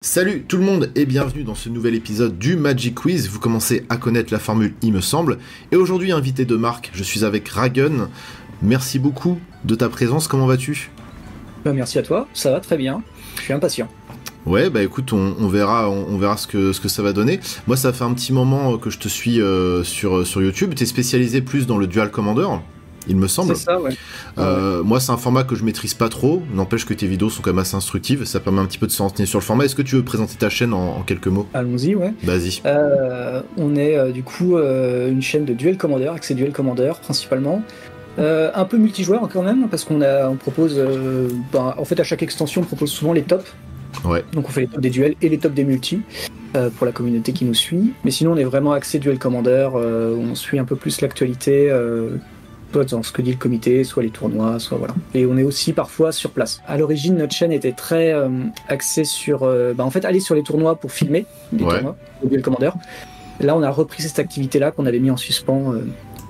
Salut tout le monde et bienvenue dans ce nouvel épisode du Magic Quiz. Vous commencez à connaître la formule, il me semble. Et aujourd'hui, invité de marque, je suis avec Ragun. Merci beaucoup de ta présence, comment vas-tu ? Merci à toi, ça va très bien, je suis impatient. Ouais, bah écoute, on verra ce que ça va donner. Moi, ça fait un petit moment que je te suis sur YouTube. T'es spécialisé plus dans le Dual Commander, il me semble. C'est ça, ouais. Moi, c'est un format que je maîtrise pas trop. N'empêche que tes vidéos sont quand même assez instructives. Ça permet un petit peu de se renseigner sur le format. Est-ce que tu veux présenter ta chaîne en quelques mots ? Allons-y, ouais. Vas-y. On est du coup une chaîne de Duel Commander, accès Duel Commander principalement. Un peu multijoueur quand même, parce qu'on propose, en fait à chaque extension on propose souvent les tops. Ouais. Donc on fait les tops des duels et les tops des multis pour la communauté qui nous suit. Mais sinon on est vraiment axé Duel Commander, on suit un peu plus l'actualité, soit dans ce que dit le comité, soit les tournois, soit voilà. Et on est aussi parfois sur place. À l'origine notre chaîne était très axée sur, en fait aller sur les tournois pour filmer les tournois de Duel Commander. Là on a repris cette activité-là qu'on avait mis en suspens.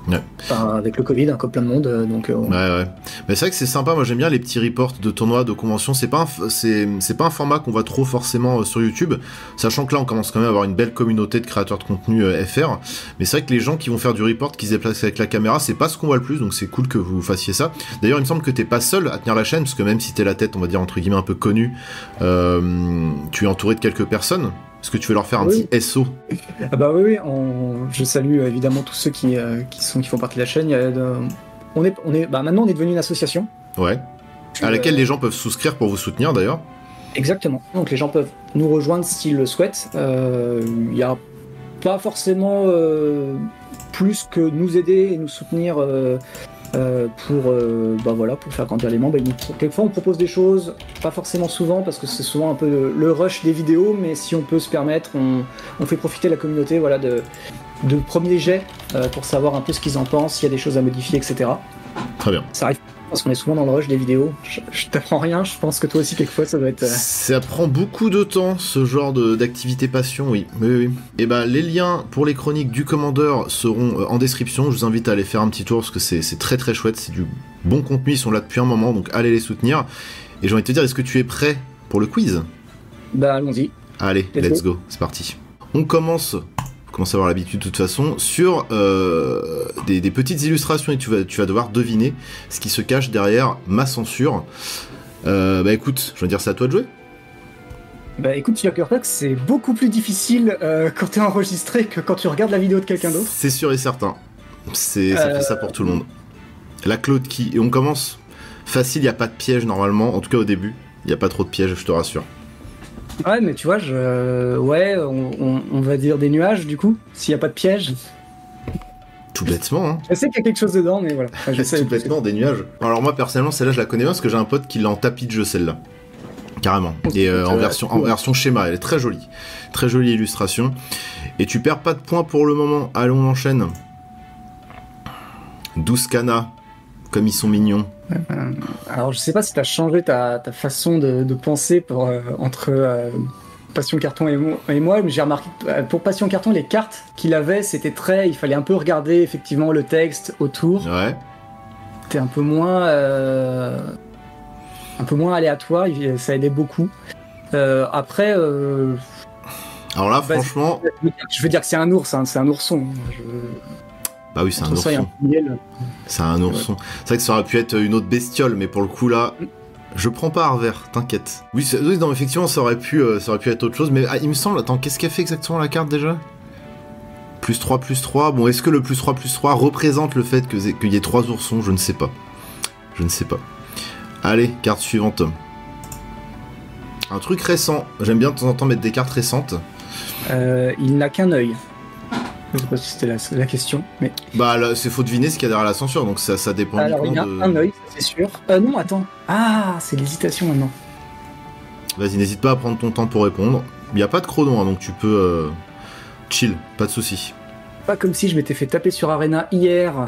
Ouais. Avec le Covid, comme plein de monde, donc. Ouais. Mais c'est vrai que c'est sympa. Moi, j'aime bien les petits reports de tournois, de conventions. C'est pas un format qu'on voit trop forcément sur YouTube, sachant que là, on commence quand même à avoir une belle communauté de créateurs de contenu FR. Mais c'est vrai que les gens qui vont faire du report, qui se déplacent avec la caméra, c'est pas ce qu'on voit le plus. Donc c'est cool que vous fassiez ça. D'ailleurs, il me semble que t'es pas seul à tenir la chaîne, parce que même si t'es la tête, on va dire entre guillemets un peu connue, tu es entouré de quelques personnes. Est-ce que tu veux leur faire un petit SO ? Ah bah oui, je salue évidemment tous ceux qui font partie de la chaîne. Maintenant on est devenu une association. Ouais. À laquelle les gens peuvent souscrire pour vous soutenir d'ailleurs. Exactement. Donc les gens peuvent nous rejoindre s'ils le souhaitent. Il n'y a pas forcément plus que nous aider et nous soutenir pour faire grandir les membres. Quelquefois on propose des choses, pas forcément souvent parce que c'est souvent un peu le rush des vidéos, mais si on peut se permettre, on fait profiter la communauté de premiers jets pour savoir un peu ce qu'ils en pensent, s'il y a des choses à modifier, etc. Très bien. Ça arrive parce qu'on est souvent dans le rush des vidéos. Je t'apprends rien, je pense que toi aussi quelquefois ça doit être... Ça prend beaucoup de temps, ce genre d'activité passion, oui. Et bah les liens pour les chroniques du commandeur seront en description. Je vous invite à aller faire un petit tour parce que c'est très très chouette, c'est du bon contenu, ils sont là depuis un moment, donc allez les soutenir. Et j'ai envie de te dire, est-ce que tu es prêt pour le quiz ? Bah allons-y. Allez, let's go, c'est parti. On commence à avoir l'habitude de toute façon, sur des petites illustrations et tu vas devoir deviner ce qui se cache derrière ma censure. Écoute, je veux dire c'est à toi de jouer. Bah écoute, figure-toi que c'est beaucoup plus difficile quand t'es enregistré que quand tu regardes la vidéo de quelqu'un d'autre. C'est sûr et certain. Ça fait ça pour tout le monde. La Claude qui... Et on commence facile, il n'y a pas de piège normalement, en tout cas au début. Il n'y a pas trop de pièges, je te rassure. Ouais, mais tu vois, on va dire des nuages, du coup, s'il n'y a pas de piège. Tout bêtement, hein. Je sais qu'il y a quelque chose dedans, mais voilà. Tout bêtement, des nuages. Alors moi, personnellement, celle-là, je la connais bien parce que j'ai un pote qui l'a en tapis de jeu, celle-là. Carrément. Et en version schéma, elle est très jolie. Très jolie illustration. Et tu perds pas de points pour le moment. Allez, on enchaîne. 12 canas. Comme ils sont mignons. Alors, je sais pas si t'as changé ta façon de penser entre Passion Carton et moi, mais j'ai remarqué que pour Passion Carton, les cartes qu'il avait, il fallait un peu regarder effectivement le texte autour. Ouais. C'était un peu moins aléatoire, ça aidait beaucoup. Après. Alors là, franchement. Je veux dire que c'est un ours, hein, c'est un ourson. Bah oui, c'est un ourson. C'est un ourson. C'est vrai que ça aurait pu être une autre bestiole, mais pour le coup là, je prends pas à revers, t'inquiète. Oui, non, effectivement, ça aurait pu être autre chose, mais il me semble, attends, qu'est-ce qu'elle fait exactement la carte déjà ? +3/+3. Bon, est-ce que le +3/+3 représente le fait qu'il y ait 3 oursons ? Je ne sais pas. Allez, carte suivante. Un truc récent. J'aime bien de temps en temps mettre des cartes récentes. Il n'a qu'un œil. Je sais pas si c'était la question, mais... Bah, là, c'est faut deviner ce qu'il y a derrière la censure, donc ça dépend. Alors, il y a un œil, c'est sûr. Non, attends. Ah, c'est l'hésitation maintenant. Vas-y, n'hésite pas à prendre ton temps pour répondre. Il n'y a pas de chrono, hein, donc tu peux chill, pas de soucis. Pas comme si je m'étais fait taper sur Arena hier.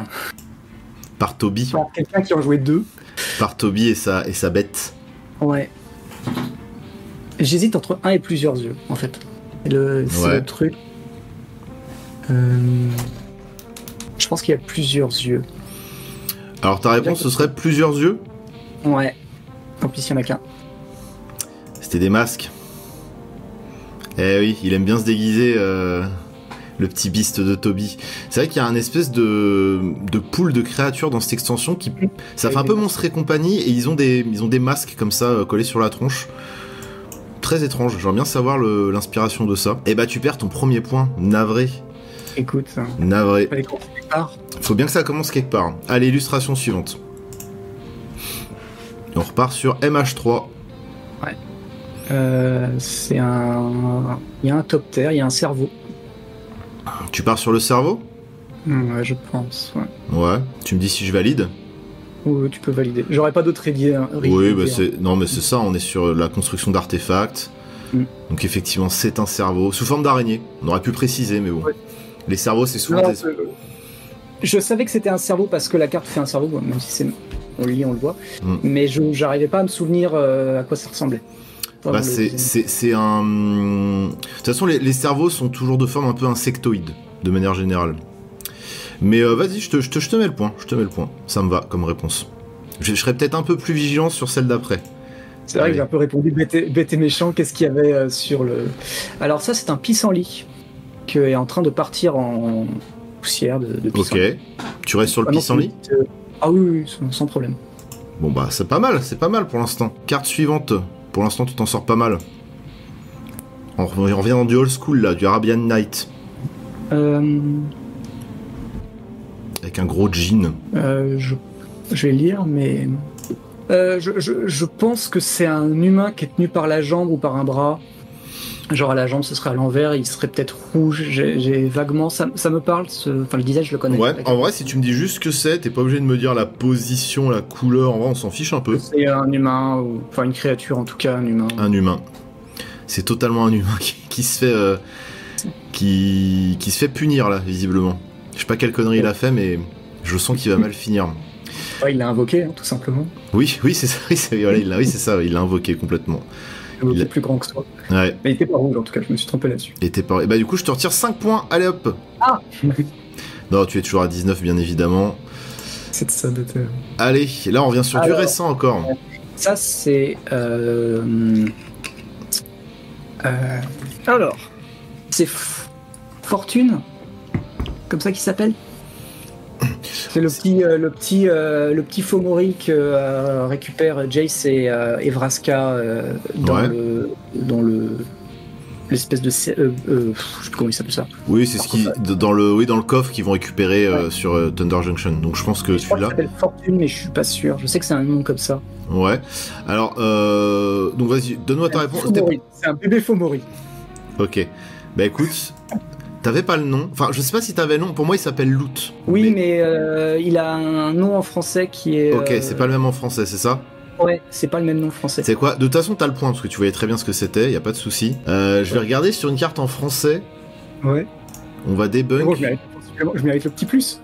Par Toby. Par quelqu'un qui en jouait 2. Par Toby et sa bête. Ouais. J'hésite entre un et plusieurs yeux, en fait. C'est le truc. Je pense qu'il y a plusieurs yeux. Alors ta réponse, ce serait plusieurs yeux ? Ouais. Tant pis s'il y en a qu'un. C'était des masques. Eh oui, il aime bien se déguiser, le petit beast de Toby. C'est vrai qu'il y a un espèce de pool de créatures dans cette extension qui... Ça fait un peu Monstres et compagnie, et ils ont des masques comme ça, collés sur la tronche. Très étrange, j'aimerais bien savoir l'inspiration de ça. Et bah tu perds ton premier point, navré. Écoute, Navré. fallait commencer quelque part. Faut bien que ça commence quelque part. Allez, illustration suivante. On repart sur MH3. Ouais. C'est un... Il y a un top terre, il y a un cerveau. Tu pars sur le cerveau? Ouais, je pense, ouais. Ouais. Tu me dis si je valide? Oui, tu peux valider. J'aurais pas d'autres idées. Oui, bah non, mais c'est ça, on est sur la construction d'artefacts. Donc effectivement, c'est un cerveau, sous forme d'araignée. On aurait pu préciser, mais bon. Ouais. Les cerveaux, c'est souvent des... Je savais que c'était un cerveau parce que la carte fait un cerveau, même si c'est... On le lit, on le voit. Mais j'arrivais pas à me souvenir à quoi ça ressemblait. Bah, c'est un... De toute façon, les cerveaux sont toujours de forme un peu insectoïde, de manière générale. Mais vas-y, je te mets le point. Je te mets le point. Ça me va comme réponse. Je serais peut-être un peu plus vigilant sur celle d'après. C'est vrai que j'ai un peu répondu bête et méchant. Qu'est-ce qu'il y avait sur le... Alors ça, c'est un pissenlit qui est en train de partir en poussière de pissenlit. Ok. Tu restes sur le pissenlit? Ah oui, sans problème. Bon bah, c'est pas mal pour l'instant. Carte suivante. Pour l'instant, tu t'en sors pas mal. On revient dans du old school, là, du Arabian Night. Avec un gros jean. Je vais lire, mais... je pense que c'est un humain qui est tenu par la jambe ou par un bras. Genre à la jambe, ce serait à l'envers, il serait peut-être rouge. J'ai vaguement... Ça me parle, enfin le design, je le connais. Ouais, en vrai, si tu me dis juste ce que c'est, t'es pas obligé de me dire la position, la couleur, en vrai, on s'en fiche un peu. C'est un humain, ou... enfin une créature en tout cas, un humain. Un humain. C'est totalement un humain qui se fait... qui se fait punir, là, visiblement. Je sais pas quelle connerie il a fait, mais je sens qu'il va mal finir. Ouais, il l'a invoqué, hein, tout simplement. Oui, c'est ça, c'est ça, il l'a invoqué complètement. Il est plus grand que toi. Ouais. Mais il était pas rouge, en tout cas, je me suis trompé là-dessus. Et bah du coup, je te retire 5 points, allez hop. Ah. Non, tu es toujours à 19, bien évidemment. C'est de ça, de terre. Allez, là, on revient sur du récent encore. Ça, c'est... Alors, c'est Fortune, comme ça qu'il s'appelle. C'est le petit Fomori que récupère Jace et Vraska dans l'espèce de je sais plus comment il s'appelle ça. Oui, c'est ce qui dans le coffre qu'ils vont récupérer sur Thunder Junction. Donc je pense que celui-là. Il s'appelle Fortune, mais je suis pas sûr. Je sais que c'est un nom comme ça. Ouais. Alors donc vas-y, donne-moi ta réponse. C'est un bébé Fomori. Ok. Bah écoute. T'avais pas le nom. Enfin, je sais pas si t'avais le nom. Pour moi, il s'appelle Loot. Oui, mais il a un nom en français qui est... Ok, c'est pas le même en français, c'est ça? Ouais, c'est pas le même nom français. C'est quoi? De toute façon, t'as le point, parce que tu voyais très bien ce que c'était, y a pas de souci. Je vais regarder sur une carte en français. Ouais. On va débunk. Bon, je mérite le petit plus.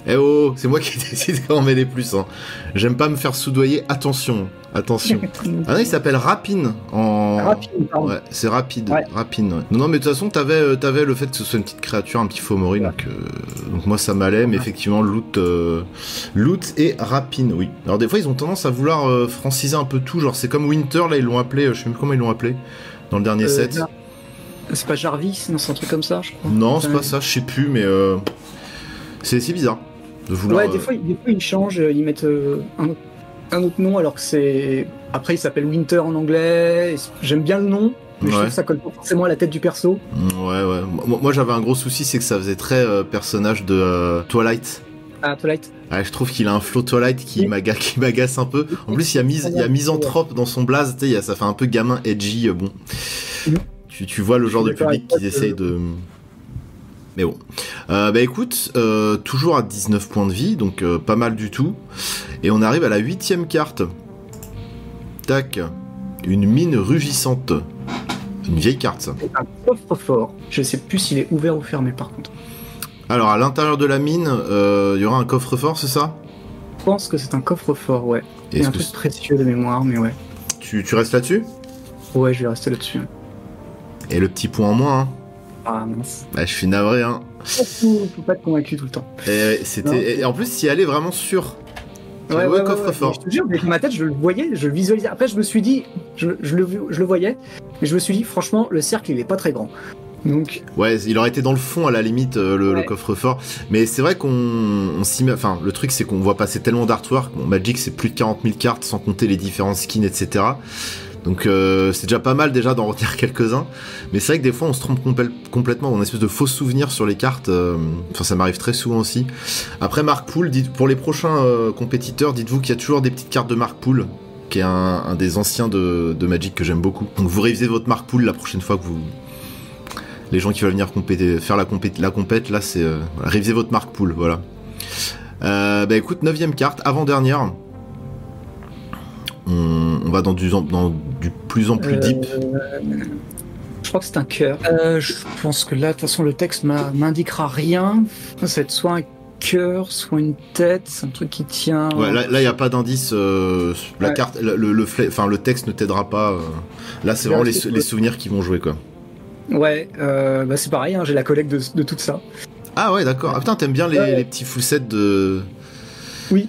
Eh oh, c'est moi qui décide quand on met les plus. Hein. J'aime pas me faire soudoyer. Attention. Ah non, il s'appelle Rapine. Rapine, pardon. Ouais, c'est rapide. Ouais. Rapine. Ouais. Non, mais de toute façon, t'avais le fait que ce soit une petite créature, un petit Fomori, ouais. Donc moi ça m'allait, mais effectivement, Loot et Rapine, oui. Alors des fois, ils ont tendance à vouloir franciser un peu tout. Genre, c'est comme Winter, là, ils l'ont appelé, je sais même comment ils l'ont appelé, dans le dernier set. C'est pas Jarvis, non, c'est un truc comme ça, je crois. Non, c'est pas ça, je sais plus, mais c'est bizarre. De vouloir, ouais, des fois ils changent, ils mettent un autre nom alors que c'est... Après il s'appelle Winter en anglais, j'aime bien le nom, mais je trouve que ça colle pas forcément à la tête du perso. Ouais. Moi j'avais un gros souci, c'est que ça faisait très personnage de Twilight. Ah, Twilight. Ouais, je trouve qu'il a un flow Twilight qui m'agace un peu. En plus, il y a misanthrope dans son blaze, ça fait un peu gamin edgy, bon. Tu vois le genre de public qui essaye de... Mais bon. Bah écoute, toujours à 19 points de vie, donc pas mal du tout. Et on arrive à la 8ème carte. Tac. Une mine rugissante. Une vieille carte, ça. Un coffre-fort. Je sais plus s'il est ouvert ou fermé, par contre. Alors, à l'intérieur de la mine, il y aura un coffre-fort, c'est ça? Je pense que c'est un coffre-fort, ouais. C'est un truc précieux de mémoire, mais ouais. Tu restes là-dessus? Ouais, je vais rester là-dessus. Et le petit point en moins, hein. Ah mince. Bah, je suis navré, hein. Faut pas être convaincu tout le temps. Et en plus, si elle est vraiment sûre. Ouais, coffre-fort. Je te jure, avec ma tête, je le voyais, je le visualisais. Après, je me suis dit, je le voyais, Mais je me suis dit, franchement, le cercle, il est pas très grand. Donc... Ouais, il aurait été dans le fond à la limite le coffre-fort, mais c'est vrai qu'on s'y met. Enfin, le truc c'est qu'on voit passer tellement d'artwork. Bon, Magic c'est plus de 40 000 cartes sans compter les différents skins, etc. Donc c'est déjà pas mal déjà d'en retenir quelques-uns. Mais c'est vrai que des fois on se trompe complètement dans une espèce de faux souvenir sur les cartes. Enfin, ça m'arrive très souvent aussi. Après Mark Poole, pour les prochains compétiteurs, dites-vous qu'il y a toujours des petites cartes de Mark Poole, qui est un des anciens de Magic que j'aime beaucoup. Donc vous révisez votre Mark Poole la prochaine fois que vous... Les gens qui veulent venir faire la compète, là, c'est... voilà, révisez votre Mark Poole, voilà. Bah écoute, 9ème carte, avant-dernière. On va dans du plus en plus deep. Je crois que c'est un cœur. Je pense que là, de toute façon, le texte m'indiquera rien. Ça va être soit un cœur, soit une tête, c'est un truc qui tient... Ouais, là, il n'y a pas d'indice. La carte, le texte ne t'aidera pas. Là, c'est vraiment les souvenirs qui vont jouer, quoi. Ouais, bah c'est pareil, hein, j'ai la collecte de tout ça. Ah ouais, d'accord. Ah putain, t'aimes bien les petits full sets de... Oui.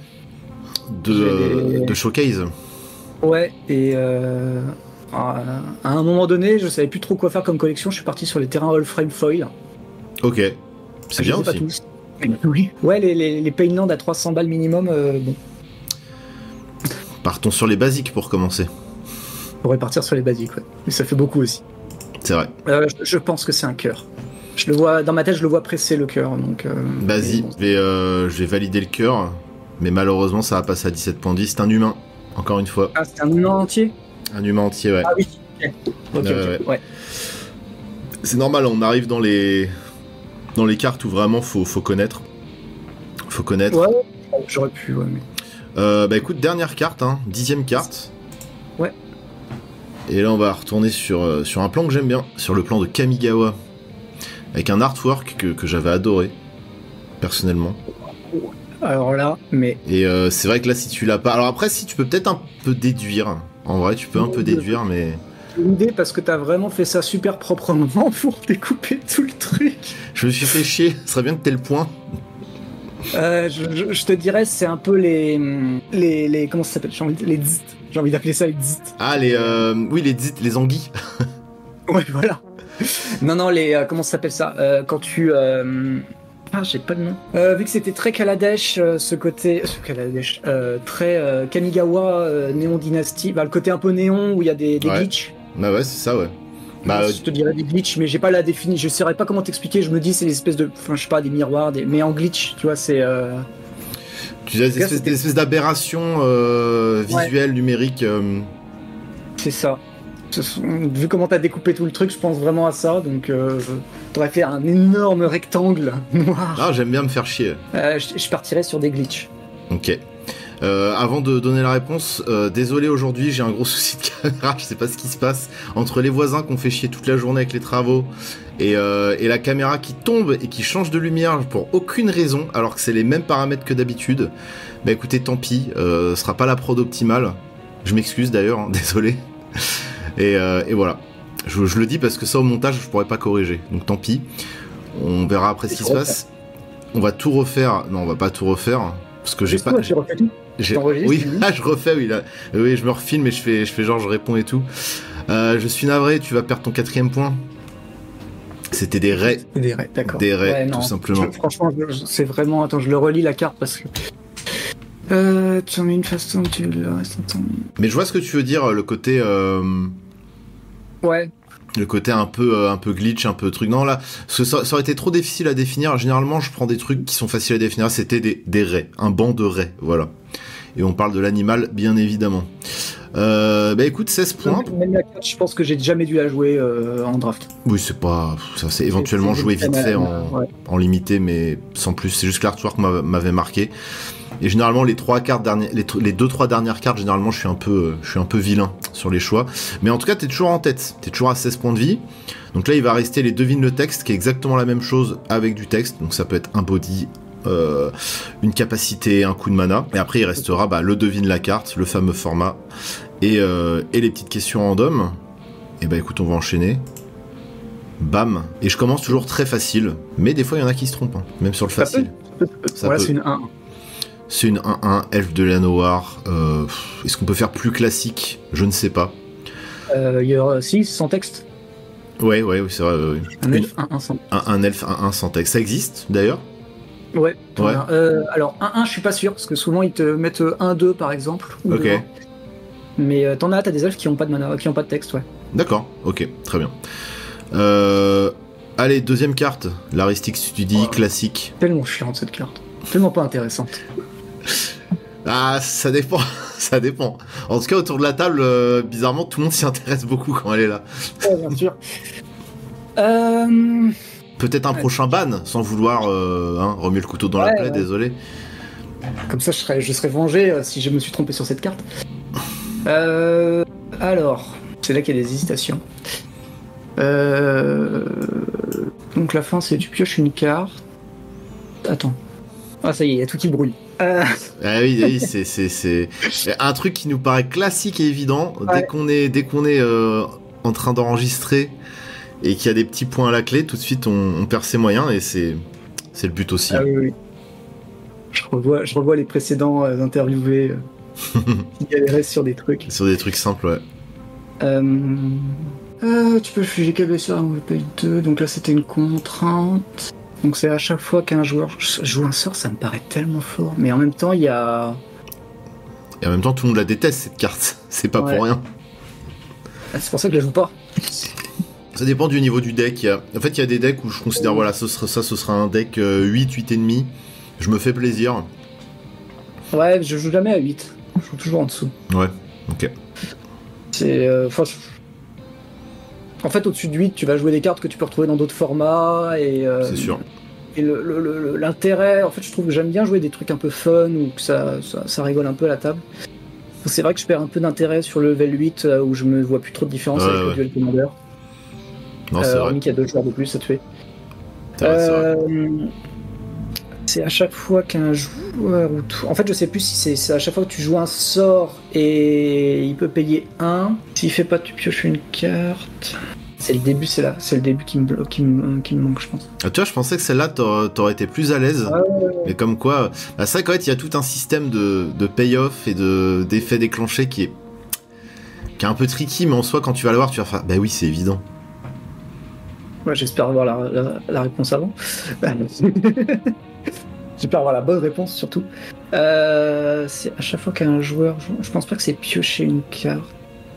De showcase. Ouais, et à un moment donné, je savais plus trop quoi faire comme collection, je suis parti sur les terrains all frame foil. Ok, c'est bien aussi. Pas tous. Oui. Ouais, les Painland à 300 balles minimum, bon. Partons sur les basiques pour commencer. On pourrait partir sur les basiques, ouais. Mais ça fait beaucoup aussi. C'est vrai. Je pense que c'est un cœur. Je le vois dans ma tête, je le vois presser le cœur. Donc. Vas-y, bon. Je vais valider le cœur, mais malheureusement, ça va passer à 17.10. C'est un humain, encore une fois. Ah, c'est un humain entier. Un humain entier, ouais. Ah oui. Ok. Ouais. C'est normal. On arrive dans les cartes où vraiment faut connaître. Faut connaître. Ouais. J'aurais pu. Ouais. Mais... bah écoute, dernière carte, hein, 10ème carte. Ouais. Et là, on va retourner sur un plan que j'aime bien, sur le plan de Kamigawa, avec un artwork que j'avais adoré, personnellement. Alors là, mais... Et c'est vrai que là, si tu l'as pas... Alors après, si tu peux peut-être un peu déduire. En vrai, tu peux un peu déduire, mais... Une idée, parce que t'as vraiment fait ça super proprement pour découper tout le truc. Je me suis fait chier, ce serait bien que t'aies le point. Je te dirais, c'est un peu les comment ça s'appelle, les dzit. J'ai envie d'appeler ça les dzit. Ah, oui, les dzit, les anguilles. Ouais, voilà. Non, comment ça s'appelle ça, quand tu... Ah, j'ai pas le nom. Vu que c'était très Kaladesh, ce côté... Kaladesh, très Kamigawa, Néon Dynasty, bah, le côté un peu néon, où il y a des glitches. Bah ouais, c'est ça, ouais. Bah, je te dirais des glitches, mais j'ai pas la définition. Je saurais pas comment t'expliquer. Je me dis, c'est des espèces de... Enfin, je sais pas, des miroirs, mais en glitch, tu vois, c'est... Tu dis des espèces d'aberrations visuelles, numériques. C'est ça. Vu comment t'as découpé tout le truc, je pense vraiment à ça. Donc, t'aurais fait un énorme rectangle noir. Ah, j'aime bien me faire chier. Je partirais sur des glitches. Ok. Avant de donner la réponse, désolé, aujourd'hui j'ai un gros souci de caméra, je sais pas ce qui se passe entre les voisins qu'on fait chier toute la journée avec les travaux et la caméra qui tombe et qui change de lumière pour aucune raison alors que c'est les mêmes paramètres que d'habitude. Bah écoutez, tant pis, ce sera pas la prod optimale, je m'excuse d'ailleurs, hein, désolé. Et voilà, je le dis parce que ça au montage je pourrais pas corriger, donc tant pis, on verra après ce qui se passe. On va tout refaire, non on va pas tout refaire parce que j'ai pas... Oui, je refais, oui, je me refilme et je fais genre je réponds et tout. Je suis navré, tu vas perdre ton 4ème point. C'était des raies. Des raies, d'accord. Des raies, tout simplement. Franchement, c'est vraiment... Attends, je le relis la carte parce que... tu en mets une façon, tu le restes en temps. Mais je vois ce que tu veux dire, le côté... Ouais. Le côté un peu glitch, un peu truc. Non, là, parce que ça aurait été trop difficile à définir. Généralement, je prends des trucs qui sont faciles à définir. C'était des raies, un banc de raies, voilà. Et on parle de l'animal, bien évidemment. Bah écoute, 16 points. Même la carte, je pense que j'ai jamais dû la jouer en draft. Oui, c'est pas... Ça, c'est éventuellement joué vite fait en limité, mais sans plus. C'est juste que l'artwork m'avait marqué. Et généralement, les 2-3 dernières cartes, généralement, je suis un peu vilain sur les choix. Mais en tout cas, t'es toujours en tête. T'es toujours à 16 points de vie. Donc là, il va rester les devine le texte, qui est exactement la même chose avec du texte. Donc ça peut être un body, une capacité, un coup de mana. Et après, il restera le devine la carte, le fameux format, et les petites questions random. Et bah écoute, on va enchaîner. Bam. Et je commence toujours très facile. Mais des fois, il y en a qui se trompent, hein, même sur le facile. Voilà, c'est une 1. C'est une 1-1, elfe de la noire. Est-ce qu'on peut faire plus classique ? Je ne sais pas. Il y aura, si, sans texte. Ouais, c'est vrai. Un elfe, un sans. Un elfe, un sans texte. Ça existe d'ailleurs? Ouais. Ouais. Alors, 1-1, je suis pas sûr, parce que souvent ils te mettent 1-2 par exemple. Ou Ok. 2-1. Mais t'as des elfes qui ont pas de mana, qui ont pas de texte, ouais. D'accord, ok, très bien. Allez, deuxième carte, l'Aristic Study classique. Tellement chiante cette carte. Tellement pas intéressante. Ah, ça dépend, ça dépend. En tout cas, autour de la table, bizarrement, tout le monde s'y intéresse beaucoup quand elle est là. Ouais, bien sûr. Peut-être un prochain ban, sans vouloir remuer le couteau dans la plaie, désolé. Comme ça, je serais vengé si je me suis trompé sur cette carte. Alors, c'est là qu'il y a des hésitations. Donc la fin, c'est tu pioches une carte. Attends. Ah, ça y est, il y a tout qui brouille. Ah oui, c'est un truc qui nous paraît classique et évident. Ouais. Dès qu'on est en train d'enregistrer et qu'il y a des petits points à la clé, tout de suite on perd ses moyens et c'est le but aussi. Ah oui. Je revois les précédents interviewés qui galéraient sur des trucs. Sur des trucs simples, ouais. Tu peux juger quel blessure on paye 2. Donc là, c'était une contrainte. Donc c'est à chaque fois qu'un joueur joue un sort, ça me paraît tellement fort. Mais en même temps, il y a... Et en même temps, tout le monde la déteste, cette carte. C'est pas pour rien. C'est pour ça que je la joue pas. Ça dépend du niveau du deck. En fait, il y a des decks où je considère, voilà, ce sera un deck 8, 8,5. Je me fais plaisir. Ouais, je joue jamais à 8. Je joue toujours en dessous. Ouais, ok. C'est... En fait, au-dessus de 8, tu vas jouer des cartes que tu peux retrouver dans d'autres formats. Et, c'est sûr. Et l'intérêt, en fait, je trouve que j'aime bien jouer des trucs un peu fun ou que ça rigole un peu à la table. C'est vrai que je perds un peu d'intérêt sur le level 8 où je me vois plus trop de différence avec le duel commander. Non, c'est vrai. Qu'il y a 2 joueurs de plus à tuer. C'est vrai. C'est à chaque fois qu'un joueur ou tout. En fait, je sais plus si c'est à chaque fois que tu joues un sort et il peut payer 1. S'il fait pas, tu pioches une carte. C'est le début, c'est le début qui me bloque, qui me manque, je pense. Ah, tu vois, je pensais que celle-là, t'aurais été plus à l'aise. Mais comme quoi, c'est vrai qu'en fait, il y a tout un système de payoff et d'effets déclenchés qui est un peu tricky, mais en soi, quand tu vas le voir, tu vas faire, bah oui, c'est évident. Ouais, j'espère avoir la réponse avant. J'espère avoir la bonne réponse surtout. C'est à chaque fois qu'un joueur... Je pense pas que c'est piocher une carte.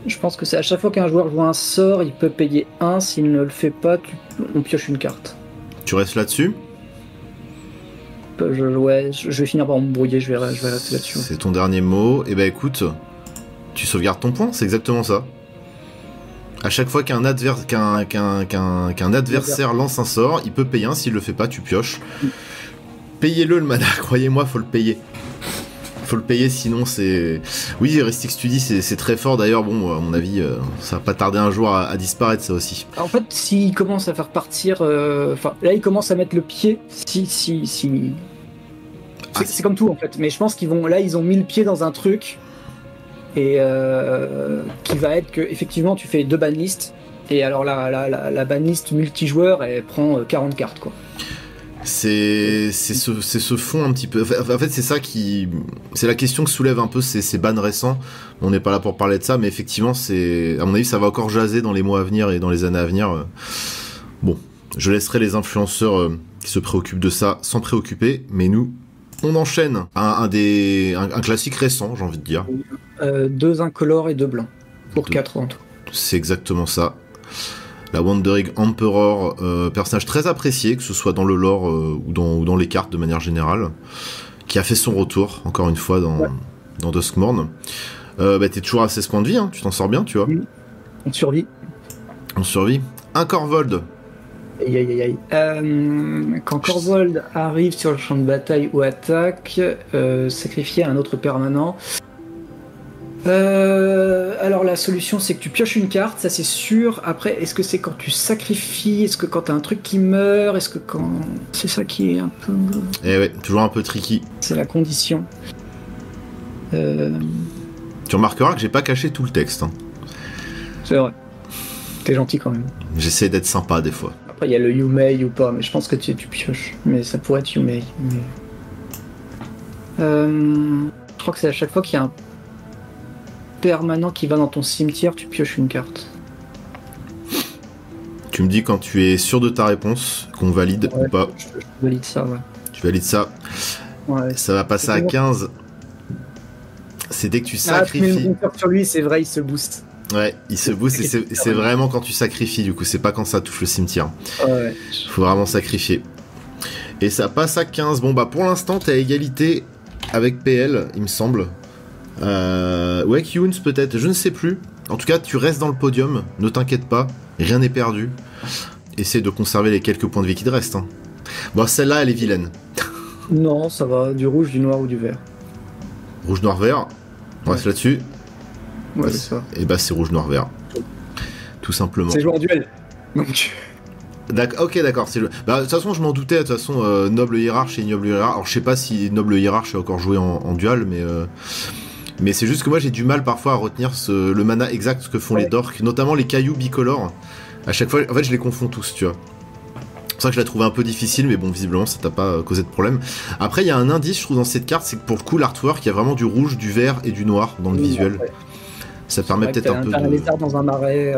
Je pense que c'est à chaque fois qu'un joueur joue un sort, il peut payer 1. S'il ne le fait pas, on pioche une carte. Tu restes là-dessus? Je vais finir par me brouiller, je vais rester là-dessus. C'est ton dernier mot. Et bah écoute, tu sauvegardes ton point, c'est exactement ça. À chaque fois qu'un adversaire lance un sort, il peut payer 1. S'il le fait pas, tu pioches. Payez-le le mana, croyez-moi, faut le payer. Faut le payer, sinon c'est... Oui, Aristic Study, c'est très fort. D'ailleurs, bon, à mon avis, ça va pas tarder un jour à disparaître, ça aussi. En fait, s'il commence à faire partir... là, il commence à mettre le pied. C'est comme tout, en fait. Mais je pense qu'ils vont... Là, ils ont mis le pied dans un truc. Et qui va être que, effectivement, tu fais 2 banlists. Et alors, la banlist multijoueur, elle prend 40 cartes, quoi. C'est ce fond un petit peu. En fait, c'est ça qui. C'est la question que soulève un peu ces bans récents. On n'est pas là pour parler de ça, mais effectivement, à mon avis, ça va encore jaser dans les mois à venir et dans les années à venir. Bon, je laisserai les influenceurs qui se préoccupent de ça s'en préoccuper, mais nous, on enchaîne. Un classique récent, j'ai envie de dire. 2 incolores et 2 blancs. Pour 4 en tout. C'est exactement ça. La Wandering Emperor, personnage très apprécié, que ce soit dans le lore ou dans les cartes de manière générale, qui a fait son retour, encore une fois, dans Duskmourn. T'es toujours à 16 points de vie, hein, tu t'en sors bien, tu vois. On survit. On survit. Un Korvold. Aïe. Quand Korvold arrive sur le champ de bataille ou attaque, sacrifié à un autre permanent. Alors la solution c'est que tu pioches une carte, ça c'est sûr. Après, est-ce que c'est quand tu sacrifies? Est-ce que quand t'as un truc qui meurt? Est-ce que quand... C'est ça qui est un peu... Eh ouais, toujours un peu tricky. C'est la condition. Tu remarqueras que j'ai pas caché tout le texte. Hein. C'est vrai. T'es gentil quand même. J'essaie d'être sympa des fois. Après il y a le You May ou pas, mais je pense que tu pioches. Mais ça pourrait être You May. Je crois que c'est à chaque fois qu'il y a un permanent qui va dans ton cimetière, tu pioches une carte. Tu me dis quand tu es sûr de ta réponse, qu'on valide ou pas. Je valide ça, ouais. Tu valides ça. Ouais. Ça va passer à 15. C'est dès que tu Tu mets sacrifies. une compteur sur lui, c'est vrai, il se booste. Ouais, il se booste et c'est vraiment quand tu sacrifies, du coup, c'est pas quand ça touche le cimetière. Ouais. Faut vraiment sacrifier. Et ça passe à 15. Bon, bah pour l'instant, t'es à égalité avec PL, il me semble. Ouais, Younes peut-être, je ne sais plus. En tout cas, tu restes dans le podium, ne t'inquiète pas, rien n'est perdu. Essaie de conserver les quelques points de vie qui te restent. Hein. Bon, celle-là, elle est vilaine. Non, ça va, du rouge, du noir ou du vert. Rouge, noir, vert. On reste là-dessus. Ouais, c'est ça. Et bah, c'est rouge, noir, vert. Tout simplement. C'est joué en duel. Donc. Ok, d'accord. Bah, de toute façon, je m'en doutais. De toute façon, noble hiérarche et ignoble hiérarche. Alors, je sais pas si noble hiérarche est encore joué en dual, mais c'est juste que moi, j'ai du mal parfois à retenir le mana exact que font les dorks, notamment les cailloux bicolores. À chaque fois, en fait, je les confonds tous, tu vois. C'est pour ça que je la trouvais un peu difficile, mais bon, visiblement, ça t'a pas causé de problème. Après, il y a un indice, je trouve, dans cette carte, c'est que pour le coup, l'artwork, il y a vraiment du rouge, du vert et du noir dans le visuel. Ouais. Ça permet peut-être un peu un lézard dans un marais.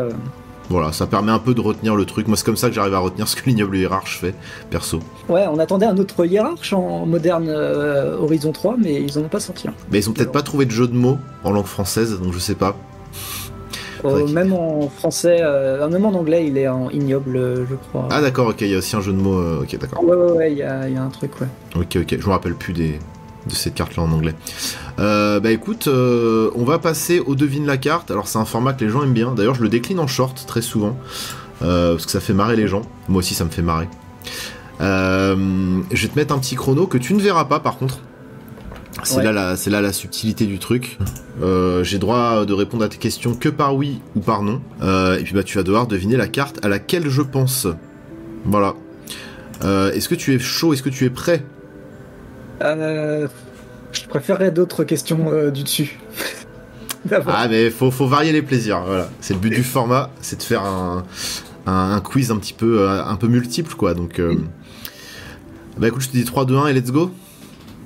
Voilà, ça permet un peu de retenir le truc. Moi, c'est comme ça que j'arrive à retenir ce que l'ignoble hiérarche fait, perso. Ouais, on attendait un autre hiérarche en moderne Horizon 3, mais ils en ont pas sorti. Mais ils ont peut-être pas trouvé de jeu de mots en langue française, donc je sais pas. Même en français, même en anglais, il est en ignoble, je crois. Ah d'accord, ok, il y a aussi un jeu de mots. Ok, d'accord. Ouais, il y a un truc, ouais. Ok, je me rappelle plus de cette carte-là en anglais. Bah écoute, on va passer au devine la carte. Alors c'est un format que les gens aiment bien. D'ailleurs, je le décline en short très souvent parce que ça fait marrer les gens. Moi aussi, ça me fait marrer. Je vais te mettre un petit chrono que tu ne verras pas par contre. C'est là la subtilité du truc. J'ai droit de répondre à tes questions que par oui ou par non. Et puis bah tu vas devoir deviner la carte à laquelle je pense. Voilà. Est-ce que tu es chaud? Est-ce que tu es prêt? Je préférerais d'autres questions du dessus. Ah mais faut varier les plaisirs. Voilà. C'est le but du format, c'est de faire un quiz un peu multiple quoi. Donc bah écoute, je te dis 3, 2, 1 et let's go.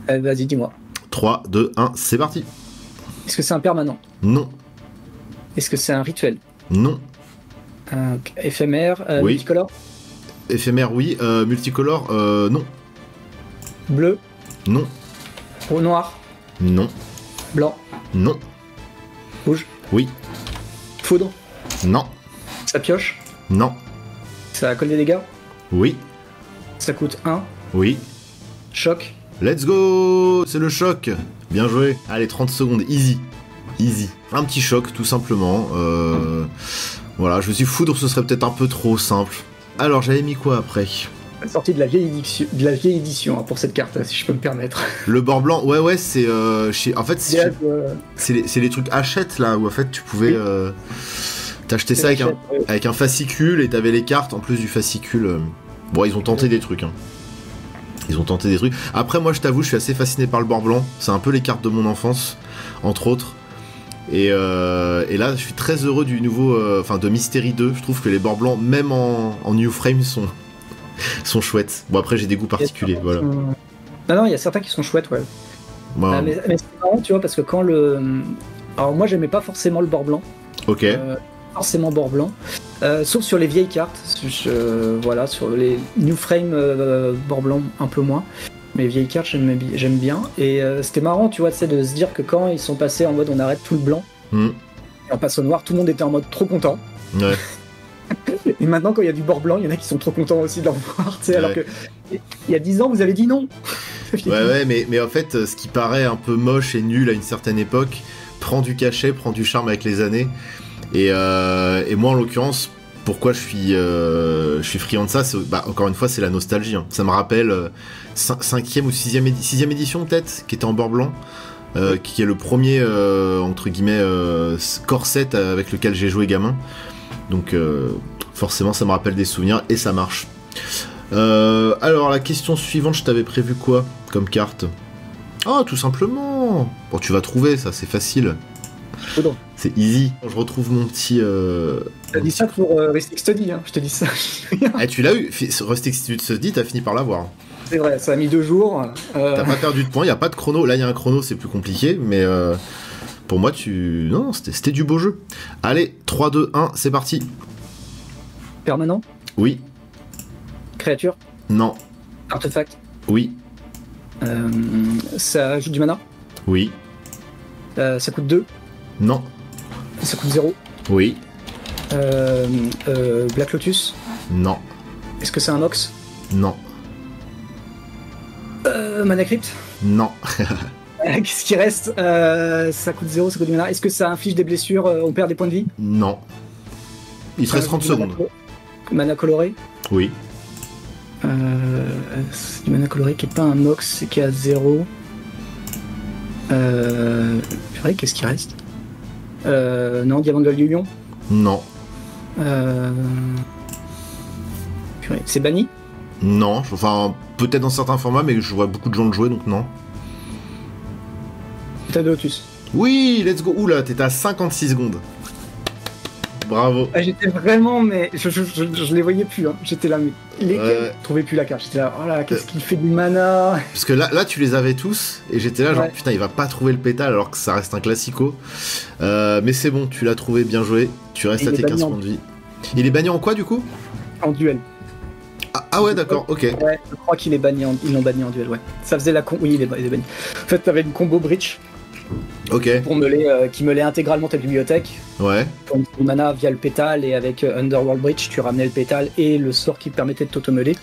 Vas-y, dis-moi. 3, 2, 1, c'est parti. Est-ce que c'est un permanent? Non. Est-ce que c'est un rituel? Non. Éphémère? Oui. Multicolore? Éphémère, oui. Multicolore, non. Bleu? Non. Ou noir? Non. Blanc? Non. Rouge? Oui. Foudre? Non. Ça pioche? Non. Ça colle des dégâts? Oui. Ça coûte 1? Oui. Choc? Let's go. C'est le choc. Bien joué. Allez, 30 secondes. Easy. Easy. Un petit choc, tout simplement. Voilà, je me suis dit, foudre, ce serait peut-être un peu trop simple. Alors, j'avais mis quoi après? Sortie de la vieille édition hein, pour cette carte, si je peux me permettre. Le bord blanc, ouais, c'est... en fait, c'est les trucs Hachette, là, où en fait, tu pouvais... t'achetais ça avec un fascicule, et t'avais les cartes, en plus du fascicule. Bon, ils ont tenté des trucs, hein. Ils ont tenté des trucs. Après, moi, je t'avoue, je suis assez fasciné par le bord blanc. C'est un peu les cartes de mon enfance, entre autres. Et là, je suis très heureux du nouveau... de Mystery 2. Je trouve que les bords blancs, même en New Frame, sont chouettes. Bon, après, j'ai des goûts particuliers, voilà. Non, il y a certains qui sont chouettes, ouais. Wow. Mais c'est marrant, tu vois, parce que quand le... Alors, moi, j'aimais pas forcément le bord blanc. Ok. Forcément bord blanc. Sauf sur les vieilles cartes. Voilà, sur les New Frame, bord blanc, un peu moins. Mais les vieilles cartes, j'aime bien. Et c'était marrant, tu vois, de se dire que quand ils sont passés en mode on arrête tout le blanc, et on passe au noir, tout le monde était en mode trop content. Ouais. Et maintenant, quand il y a du bord blanc, il y en a qui sont trop contents aussi de le revoir, tu sais, alors que il y a 10 ans, vous avez dit non. Ouais, mais en fait, ce qui paraît un peu moche et nul à une certaine époque prend du cachet, prend du charme avec les années. Et moi, en l'occurrence, pourquoi je suis friand de ça, encore une fois, c'est la nostalgie. Hein. Ça me rappelle 5e ou 6e édition, peut-être, qui était en bord blanc. Qui est le premier, entre guillemets, corset avec lequel j'ai joué gamin. Donc forcément ça me rappelle des souvenirs et ça marche. Alors la question suivante, je t'avais prévu quoi comme carte? Ah, tout simplement. Bon, tu vas trouver ça, c'est facile. Foudre. C'est easy. Je retrouve mon petit... T'as dit ça pour Rustic Study, hein, je te dis ça. Tu l'as eu. Rustic Study, t'as fini par l'avoir. C'est vrai, ça a mis 2 jours. T'as pas perdu de points, y a pas de chrono. Là, y a un chrono, c'est plus compliqué, mais Pour moi, non, c'était du beau jeu. Allez, 3, 2, 1, c'est parti. Permanent. Oui. Créature. Non. Artefact. Oui. Ça ajoute du mana. Oui. Ça coûte 2. Non. Ça coûte 0. Oui. Black Lotus. Non. Est-ce que c'est un Ox? Non. Mana Crypt. Non. Qu'est-ce qui reste? Ça coûte 0, ça coûte du mana. Est-ce que ça inflige des blessures? On perd des points de vie? Non. Il te reste 30 secondes. Mana coloré? Oui. C'est du mana coloré qui est pas un Ox, c'est qui est à 0. Purée, qu'est-ce qui reste? Non, Diamant de Lion? Non. Purée, c'est banni? Non. Enfin, peut-être dans certains formats, mais je vois beaucoup de gens le jouer, donc non. T'as de Lotus. Oui, let's go. Oula, t'étais à 56 secondes. Bravo. J'étais vraiment, mais je les voyais plus. Hein. J'étais là, mais je trouvais plus la carte. J'étais là, oh là, qu'est-ce qu'il fait du mana? Parce que là, tu les avais tous, et j'étais là, genre, ouais. Putain, il va pas trouver le pétale, alors que ça reste un classico. Mais c'est bon, tu l'as trouvé, bien joué. Tu restes à tes 15 points de vie. Il est banni en quoi, du coup? En duel. Ah ouais, d'accord, ok. Ouais, je crois qu'il est banni ils l'ont banni en duel, ouais. Ça faisait la Oui, il est banni. En fait, t'avais une combo Breach. Ok. Qui meulait intégralement ta bibliothèque. Ouais. Pour une mana via le pétale, et avec Underworld Breach, tu ramenais le pétale et le sort qui permettait de t'automeler.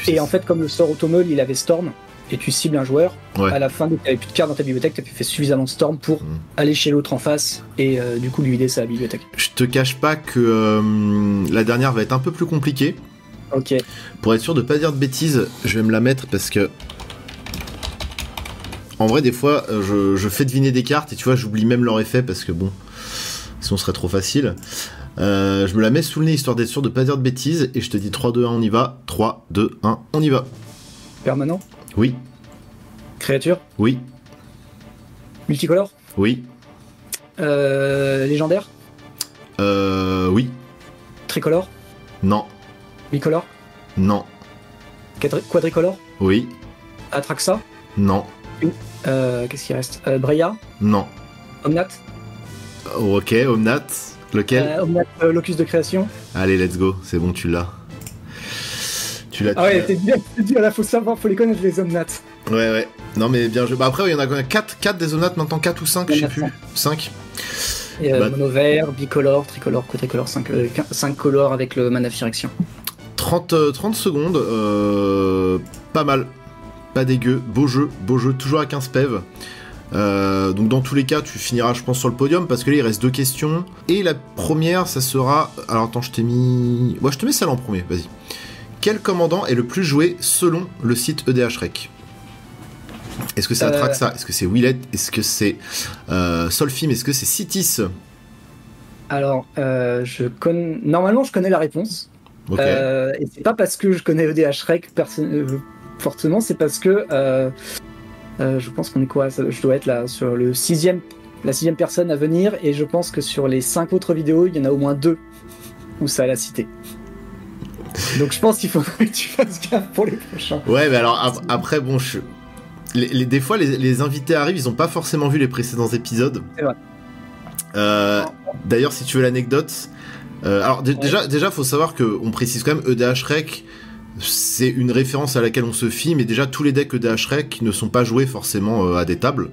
Et en fait, comme le sort automel, il avait Storm, et tu cibles un joueur, à la fin, dès que t'avais plus de cartes dans ta bibliothèque, t'as fait suffisamment de Storm pour aller chez l'autre en face et du coup lui vider sa bibliothèque. Je te cache pas que la dernière va être un peu plus compliquée. Ok. Pour être sûr de pas dire de bêtises, je vais me la mettre parce que en vrai, des fois, je fais deviner des cartes et tu vois, j'oublie même leur effet parce que bon, sinon ce serait trop facile. Je me la mets sous le nez histoire d'être sûr de pas dire de bêtises et je te dis 3, 2, 1, on y va. 3, 2, 1, on y va. Permanent? Oui. Créature? Oui. Multicolore? Oui. Légendaire? Oui. Tricolore? Non. Bicolore? Non. Quadricolore? Oui. Atraxa? Non. Qu'est-ce qui reste? Breya? Non. Omnat? Ok, Omnat. Lequel? Omnat, Locus de création? Allez, let's go, c'est bon, tu l'as. Ah ouais, t'es dur, là, faut savoir, faut les connaître les Omnat. Ouais. Non, mais bien joué. Bah après, il y en a quand même 4 des Omnat maintenant, 4 ou 5, je sais plus. 5. Et mono vert, bicolore, tricolore, quadricolore, 5 colores avec le mana Phyrexian. 30 secondes, pas mal. Pas dégueu, beau jeu, toujours à 15 PEV. Donc dans tous les cas, tu finiras, je pense, sur le podium parce que là il reste 2 questions. Et la première, ça sera. Alors attends, je te mets celle en premier, vas-y. Quel commandant est le plus joué selon le site EDHREC? Est-ce que c'est Atraxa? Est-ce que c'est Willet? Est-ce que c'est Solfim? Est-ce que c'est Citis? Alors, normalement, je connais la réponse. Okay. Et c'est pas parce que je connais EDHREC forcément, c'est parce que je pense qu'on est quoi? Je dois être là sur la 6e personne à venir, et je pense que sur les 5 autres vidéos, il y en a au moins 2 où ça l'a cité. Donc je pense qu'il faudrait que tu fasses gaffe pour les prochains. Ouais, mais alors après, bon, des fois, les invités arrivent, ils ont pas forcément vu les précédents épisodes. C'est vrai. D'ailleurs, si tu veux l'anecdote, alors déjà, faut savoir qu'on précise quand même EDHREC. C'est une référence à laquelle on se fie, mais déjà tous les decks EDHREC ne sont pas joués forcément à des tables.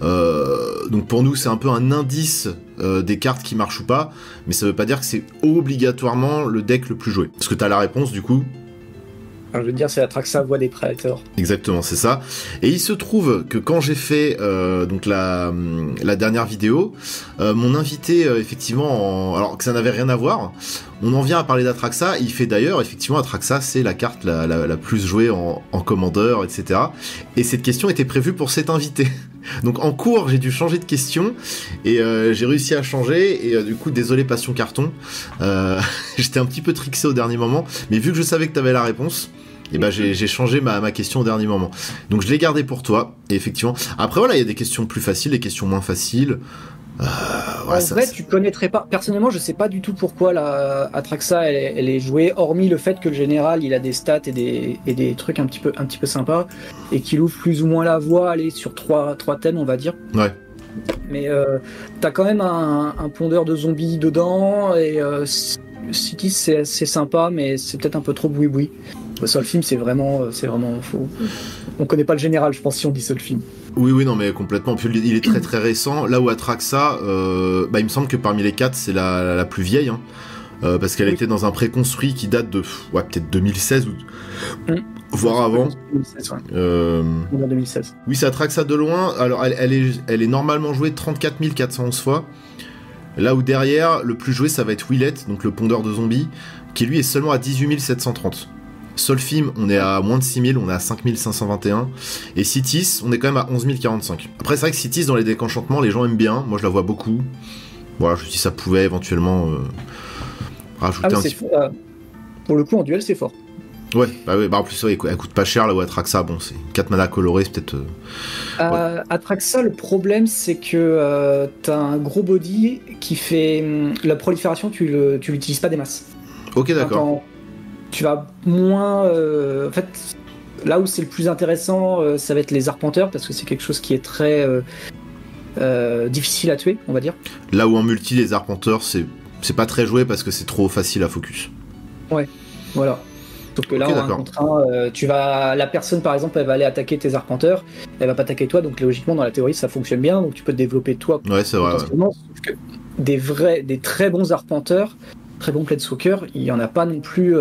Donc pour nous, c'est un peu un indice des cartes qui marchent ou pas, mais ça veut pas dire que c'est obligatoirement le deck le plus joué. Est-ce que t'as la réponse du coup? Alors, je veux dire, c'est Atraxa, Voix des Prédateurs. Exactement, c'est ça. Et il se trouve que quand j'ai fait donc la dernière vidéo, mon invité, effectivement, alors que ça n'avait rien à voir, on en vient à parler d'Atraxa. Il fait d'ailleurs, effectivement, Atraxa, c'est la carte la plus jouée en commandeur, etc. Et cette question était prévue pour cet invité. Donc en cours, j'ai dû changer de question et j'ai réussi à changer. Et du coup, désolé, Passion Carton. J'étais un petit peu trixé au dernier moment, mais vu que je savais que t'avais la réponse, et ben j'ai changé ma question au dernier moment. Donc je l'ai gardé pour toi. Et effectivement, après voilà, il y a des questions plus faciles, des questions moins faciles. En vrai, tu connaîtrais pas. Personnellement, je sais pas du tout pourquoi la Atraxa elle est jouée, hormis le fait que le général il a des stats et des trucs un petit peu sympas, et qu'il ouvre plus ou moins la voie, aller sur trois thèmes, on va dire. Ouais. Mais t'as quand même un pondeur de zombies dedans, et City c'est sympa, mais c'est peut-être un peu trop boui-boui. Seul film, c'est vraiment faux. On connaît pas le général, je pense, si on dit seul film. Oui, non, mais complètement. Puis il est très très récent. Là où Atraxa, il me semble que parmi les 4, c'est la plus vieille, hein, parce qu'elle était dans un préconstruit qui date de peut-être 2016 ou voire avant. 2016, ouais. 2016. Oui, c'est Atraxa de loin. Alors, elle est normalement jouée 34 411 fois. Là où derrière, le plus joué, ça va être Willett, donc le pondeur de zombies, qui lui est seulement à 18 730. Solfim, on est à moins de 6000, on est à 5521. Et Citis, on est quand même à 11 045. Après, c'est vrai que Citis, dans les decks enchantements, les gens aiment bien. Moi, je la vois beaucoup. Voilà, je me dis ça pouvait éventuellement rajouter un petit peu. Pour le coup, en duel, c'est fort. Ouais, en plus, elle coûte pas cher, là où Atraxa, bon, c'est 4 mana colorés, c'est peut-être. Atraxa, le problème, c'est que t'as un gros body qui fait. La prolifération, tu l'utilises pas des masses. Ok, d'accord. Tu vas moins. En fait, là où c'est le plus intéressant, ça va être les arpenteurs, parce que c'est quelque chose qui est très difficile à tuer, on va dire. Là où en multi, les arpenteurs, c'est pas très joué parce que c'est trop facile à focus. Ouais, voilà. Sauf que là, okay, en 1 contre 1, la personne, par exemple, elle va aller attaquer tes arpenteurs, elle va pas attaquer toi, donc logiquement, dans la théorie, ça fonctionne bien, donc tu peux te développer toi. Ouais, c'est vrai. Ouais. Sauf que des très bons arpenteurs, très bons planeswalkers, il y en a pas non plus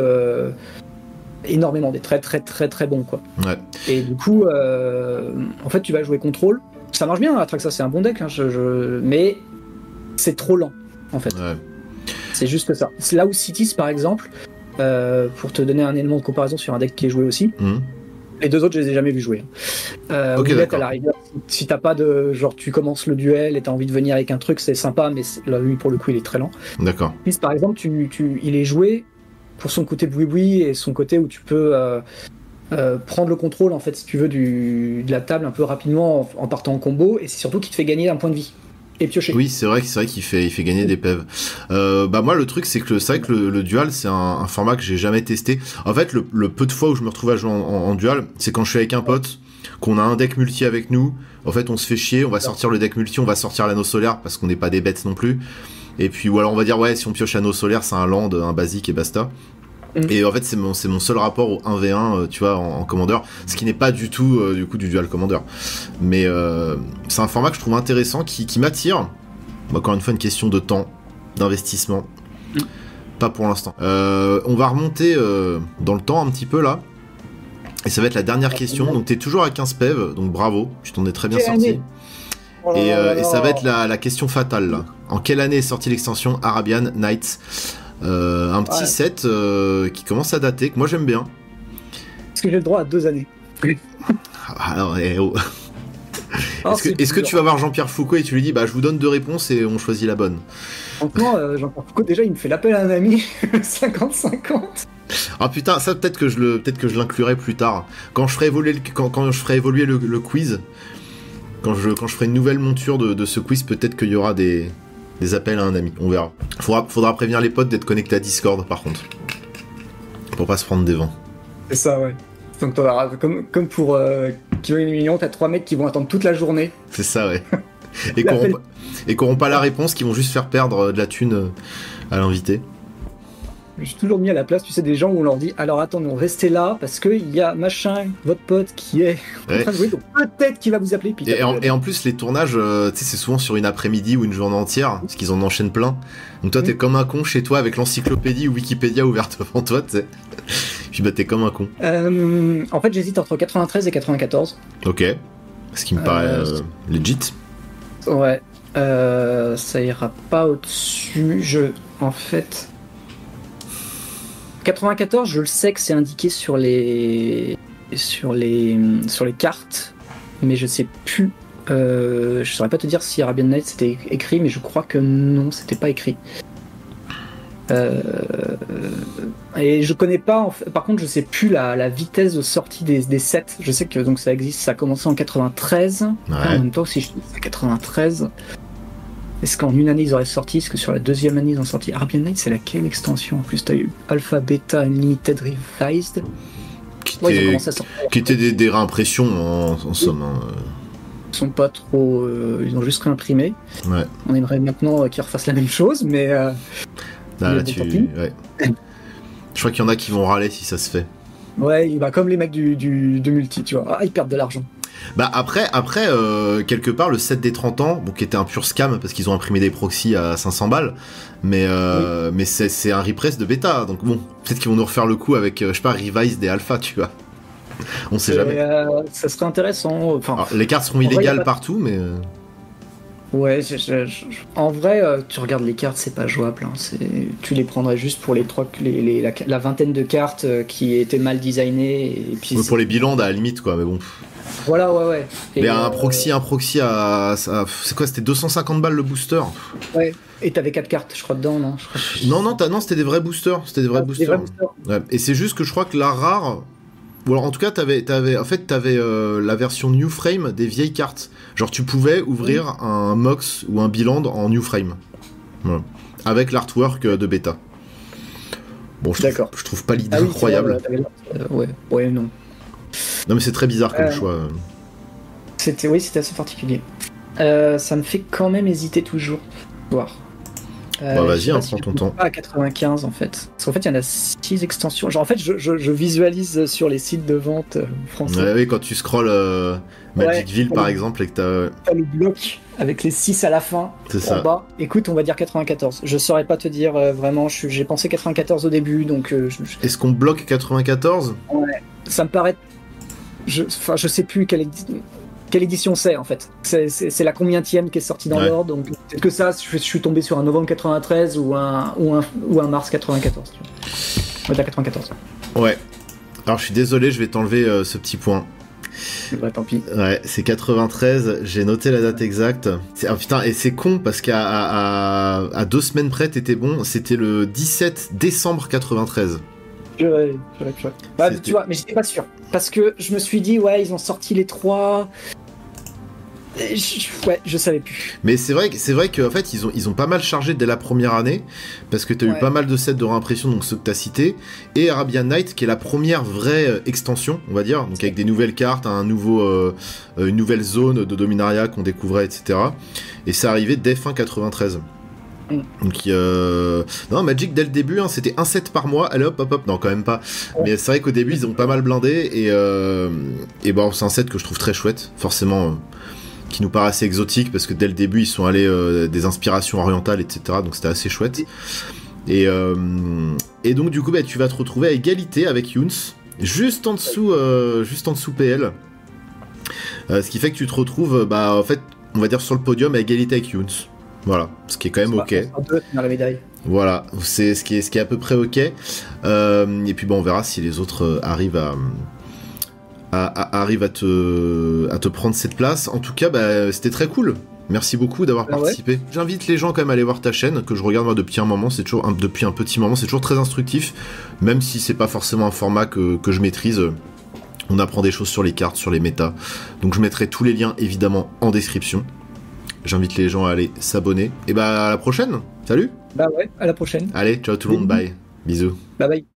énormément, des très très très très bons, quoi. Ouais. Et du coup, en fait, tu vas jouer contrôle. Ça marche bien, Atraxa, c'est un bon deck, hein, mais c'est trop lent, en fait. Ouais. C'est juste ça. C'est là où Citis, par exemple, pour te donner un élément de comparaison sur un deck qui est joué aussi, les deux autres, je les ai jamais vus jouer. Ok, d'accord. À la rigueur, si t'as pas de... Genre, tu commences le duel et t'as envie de venir avec un truc, c'est sympa, mais là, lui, pour le coup, il est très lent. D'accord. Puis, par exemple, il est joué pour son côté boui-boui et son côté où tu peux prendre le contrôle, en fait, si tu veux, de la table un peu rapidement en partant en combo, et c'est surtout qui te fait gagner un point de vie. Et piocher. Oui, c'est vrai qu'il fait gagner des PEV. Moi, le truc, c'est que le dual, c'est un format que j'ai jamais testé. En fait, le peu de fois où je me retrouve à jouer en dual, c'est quand je suis avec un pote, qu'on a un deck multi avec nous. En fait, on se fait chier, on va sortir le deck multi, on va sortir l'anneau solaire parce qu'on n'est pas des bêtes non plus. Et puis, ou alors on va dire, ouais, si on pioche anneau solaire, c'est un land, un basique et basta. Et en fait, c'est mon seul rapport au 1v1, tu vois, en commandeur, ce qui n'est pas du tout, du coup, du dual commandeur. Mais c'est un format que je trouve intéressant, qui m'attire. Encore une fois, une question de temps, d'investissement. Pas pour l'instant. On va remonter dans le temps un petit peu, là. Et ça va être la dernière question. Donc, t'es toujours à 15 PEV, donc bravo, tu t'en es très bien sorti. Et ça va être la question fatale, là. En quelle année est sortie l'extension Arabian Nights ? Un petit set qui commence à dater, que moi j'aime bien. Est-ce que j'ai le droit à 2 années ? Alors, Est-ce que tu vas voir Jean-Pierre Foucault et tu lui dis je vous donne 2 réponses et on choisit la bonne? Franchement, Jean-Pierre Foucault, déjà il me fait l'appel à un ami 50-50. Ah putain, ça peut-être que je l'inclurai plus tard. Quand je ferai évoluer le quiz, quand je ferai une nouvelle monture de ce quiz, peut-être qu'il y aura des appels à un ami, on verra. Faudra prévenir les potes d'être connectés à Discord par contre. Pour pas se prendre des vents. C'est ça, ouais. Donc comme pour Kilo et Million, t'as 3 mecs qui vont attendre toute la journée. C'est ça, ouais. Et qui n'auront pas la réponse, qui vont juste faire perdre de la thune à l'invité. Je suis toujours mis à la place, tu sais, des gens où on leur dit alors attendez, restez là parce qu'il y a machin, votre pote qui est en train de jouer, donc peut-être qu'il va vous appeler. Puis et en plus, les tournages, c'est souvent sur une après-midi ou une journée entière, parce qu'ils en enchaînent plein. Donc toi, t'es comme un con chez toi avec l'encyclopédie ou Wikipédia ouverte devant toi, tu sais. Puis t'es comme un con. En fait, j'hésite entre 93 et 94. Ok. Ce qui me paraît legit. Ouais. Ça ira pas au-dessus. En fait. 94, je le sais que c'est indiqué sur les cartes, mais je sais plus. Je saurais pas te dire si Arabian Nights c'était écrit, mais je crois que non, c'était pas écrit. Et je connais pas. Par contre, je sais plus la vitesse de sortie des sets. Je sais que donc ça existe. Ça a commencé en 93. Ouais. En même temps, si je dis 93. Est-ce qu'en une année ils auraient sorti? Est-ce que sur la deuxième année ils ont sorti? Arabian Nights, c'est laquelle extension? En plus, t'as eu Alpha, Beta, Unlimited, Revised. Qui était des réimpressions en somme. Hein. sont pas trop. Ils ont juste réimprimé. Ouais. On aimerait maintenant qu'ils refassent la même chose, mais. Là, mais tu... tant pis. ouais. Je crois qu'il y en a qui vont râler si ça se fait. Ouais, bah, comme les mecs de multi, tu vois. Ah, ils perdent de l'argent. Bah après quelque part, le set des 30 ans, bon, qui était un pur scam parce qu'ils ont imprimé des proxys à 500 balles, mais c'est un repress de bêta, donc bon, peut-être qu'ils vont nous refaire le coup avec, je sais pas, Revise des alpha, tu vois. On sait jamais. Ça serait intéressant. Enfin, Alors, les cartes seront en vrai, illégales y a pas- partout, mais... Ouais, en vrai, tu regardes les cartes, c'est pas jouable. Hein. Tu les prendrais juste pour la vingtaine de cartes qui étaient mal designées. Et puis pour les bilans, à la limite, quoi, mais bon. Voilà, ouais. Mais un proxy à... C'est quoi, c'était 250 balles le booster? Ouais. Et t'avais 4 cartes, je crois, dedans, non? Non, c'était des vrais boosters. C'était des vrais boosters. Ouais. Et c'est juste que je crois que la rare... Ou alors en tout cas, t'avais la version New Frame des vieilles cartes. Genre tu pouvais ouvrir un Mox ou un Biland en New Frame. Voilà. Avec l'artwork de bêta. Bon, je trouve pas l'idée incroyable. Ouais, non. Non mais c'est très bizarre comme choix. C'était assez particulier. Ça me fait quand même hésiter toujours. Voir. Bah vas-y, prends ton temps. Pas à 95 en fait. Parce qu'en fait, il y en a 6 extensions. Genre en fait, je visualise sur les sites de vente français. Ouais, oui, quand tu scrolles Magicville par exemple et que t'as le bloc avec les 6 à la fin. C'est ça. Bas. Écoute, on va dire 94. Je saurais pas te dire vraiment. J'ai pensé 94 au début, donc. Est-ce qu'on bloque 94? Ouais. Ça me paraît. Je sais plus quelle édition c'est en fait. C'est la combienième qui est sortie dans l'ordre, donc peut-être que ça, je suis tombé sur un novembre 93 ou un mars 94. Tu vois. On va dire 94. Ouais. Alors je suis désolé, je vais t'enlever ce petit point. Ouais, tant pis. Ouais, c'est 93, j'ai noté la date exacte. Putain, et c'est con parce qu'à 2 semaines près, t'étais bon, c'était le 17 décembre 93. Bah, tu vois, mais j'étais pas sûr. Parce que je me suis dit, ouais, ils ont sorti les 3. Je savais plus. Mais c'est vrai qu'en fait ils ont pas mal chargé dès la première année parce que t'as eu pas mal de sets de réimpression, donc ceux que t'as cités, et Arabian Night qui est la première vraie extension, on va dire, donc avec des nouvelles cartes, une nouvelle zone de Dominaria qu'on découvrait, etc. Et ça arrivait dès fin 93. Donc non, Magic dès le début c'était un set par mois, allez hop, non quand même pas, mais c'est vrai qu'au début ils ont pas mal blindé et bon, c'est un set que je trouve très chouette, forcément qui nous paraît assez exotique parce que dès le début ils sont allés des inspirations orientales, etc. Donc c'était assez chouette. Et donc du coup tu vas te retrouver à égalité avec Younes, juste en dessous PL. Ce qui fait que tu te retrouves en fait on va dire sur le podium à égalité avec Younes. Voilà, ce qui est quand même ok. Dans la médaille. Voilà, c'est ce qui est à peu près ok. Et puis on verra si les autres arrivent à te prendre cette place. En tout cas, c'était très cool. Merci beaucoup d'avoir participé. J'invite les gens quand même à aller voir ta chaîne, que je regarde moi depuis depuis un petit moment. C'est toujours très instructif, même si c'est pas forcément un format que je maîtrise. On apprend des choses sur les cartes, sur les méta. Donc je mettrai tous les liens évidemment en description. J'invite les gens à aller s'abonner. Et à la prochaine. Salut. Bah ouais, à la prochaine. Allez, ciao tout le monde, bye. Bisous. Bye bye.